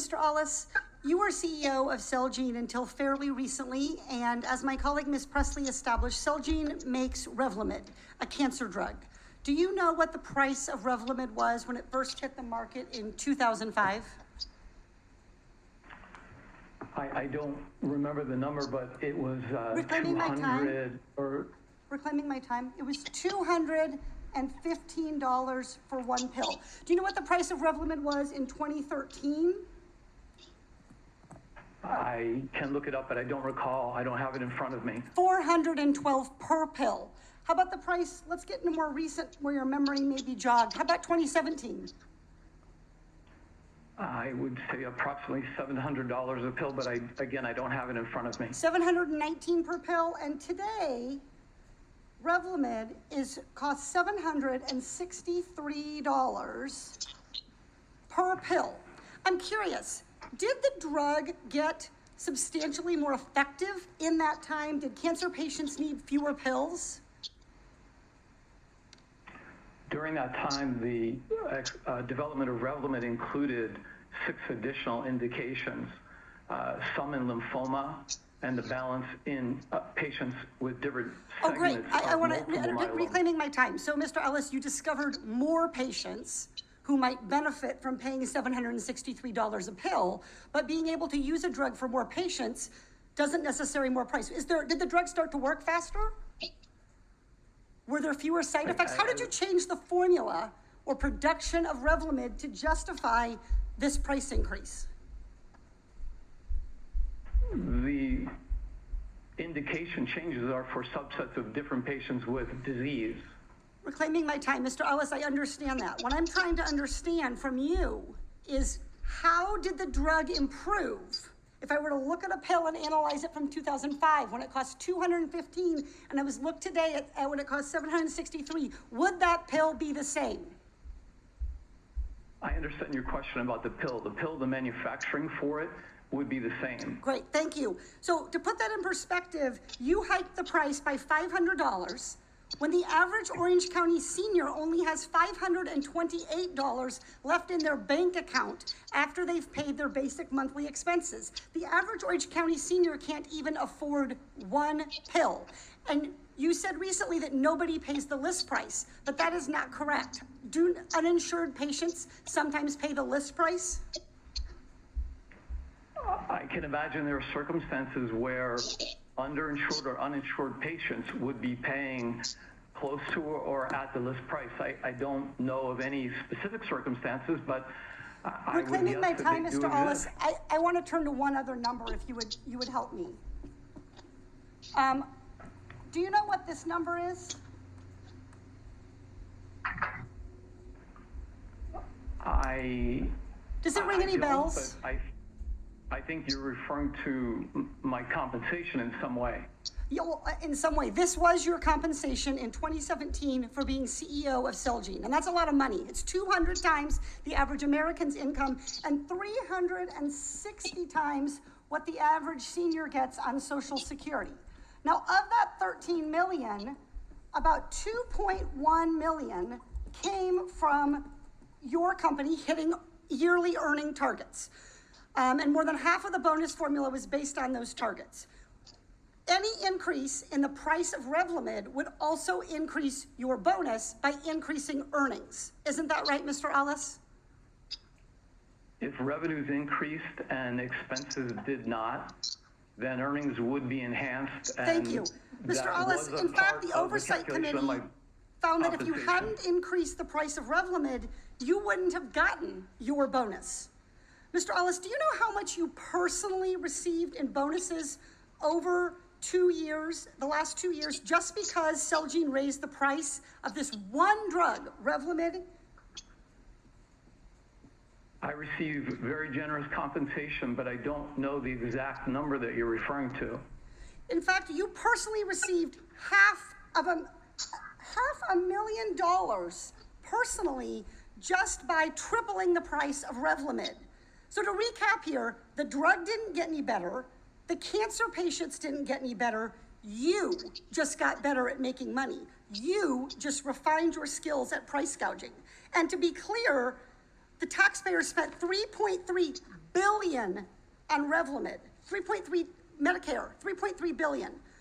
Mr. Ellis, you were CEO of Celgene until fairly recently, and as my colleague Ms. Presley established, Celgene makes Revlimid, a cancer drug. Do you know what the price of Revlimid was when it first hit the market in 2005? I don't remember the number, but it was Reclaiming 200 my time. or... Reclaiming my time. It was $215 for one pill. Do you know what the price of Revlimid was in 2013? I can look it up, but I don't recall. I don't have it in front of me. $412 per pill. How about the price? Let's get into more recent where your memory may be jogged. How about 2017? I would say approximately $700 a pill, but I don't have it in front of me. $719 per pill, and today, Revlimid costs $763 per pill. I'm curious, did the drug get substantially more effective in that time? Did cancer patients need fewer pills? During that time, the development of Revlimid included 6 additional indications, some in lymphoma, and the balance in patients with different segments. Oh, great. I want to, myeloma. reclaiming my time. So, Mr. Ellis, you discovered more patients who might benefit from paying $763 a pill, but being able to use a drug for more patients doesn't necessarily more price. Did the drug start to work faster? Were there fewer side effects? How did you change the formula or production of Revlimid to justify this price increase? The indication changes are for subsets of different patients with disease. Reclaiming my time, Mr. Ellis, I understand that. What I'm trying to understand from you is how did the drug improve? If I were to look at a pill and analyze it from 2005, when it cost $215, and I was looked today at when it cost $763, would that pill be the same? I understand your question about the pill. The manufacturing for it would be the same. Great, thank you. So to put that in perspective, you hiked the price by $500 when the average Orange County senior only has $528 left in their bank account after they've paid their basic monthly expenses. The average Orange County senior can't even afford one pill. And you said recently that nobody pays the list price, but that is not correct. Do uninsured patients sometimes pay the list price? I can imagine there are circumstances where underinsured or uninsured patients would be paying close to or at the list price. I don't know of any specific circumstances, but I would Reclaiming my guess that time, they do Mr. Ellis, exist. I want to turn to one other number if you would help me. Do you know what this number is? Does it ring any bells? But I think you're referring to my compensation in some way. In some way, this was your compensation in 2017 for being CEO of Celgene, and that's a lot of money. It's 200 times the average American's income and 360 times what the average senior gets on Social Security. Now, of that 13 million, about 2.1 million came from your company hitting yearly earning targets. And more than half of the bonus formula was based on those targets. Any increase in the price of Revlimid would also increase your bonus by increasing earnings. Isn't that right, Mr. Ellis? If revenues increased and expenses did not, then earnings would be enhanced. Thank you. Mr. Ellis, in fact, the Oversight Committee found that if you hadn't increased the price of Revlimid, you wouldn't have gotten your bonus. Mr. Ellis, do you know how much you personally received in bonuses over 2 years, the last 2 years, just because Celgene raised the price of this one drug, Revlimid? I receive very generous compensation, but I don't know the exact number that you're referring to. In fact, you personally received $500,000 personally just by tripling the price of Revlimid. So to recap here, the drug didn't get any better, the cancer patients didn't get any better, you just got better at making money. You just refined your skills at price gouging. And to be clear, the taxpayers spent $3.3 billion on Revlimid, 3.3 Medicare, 3.3 billion.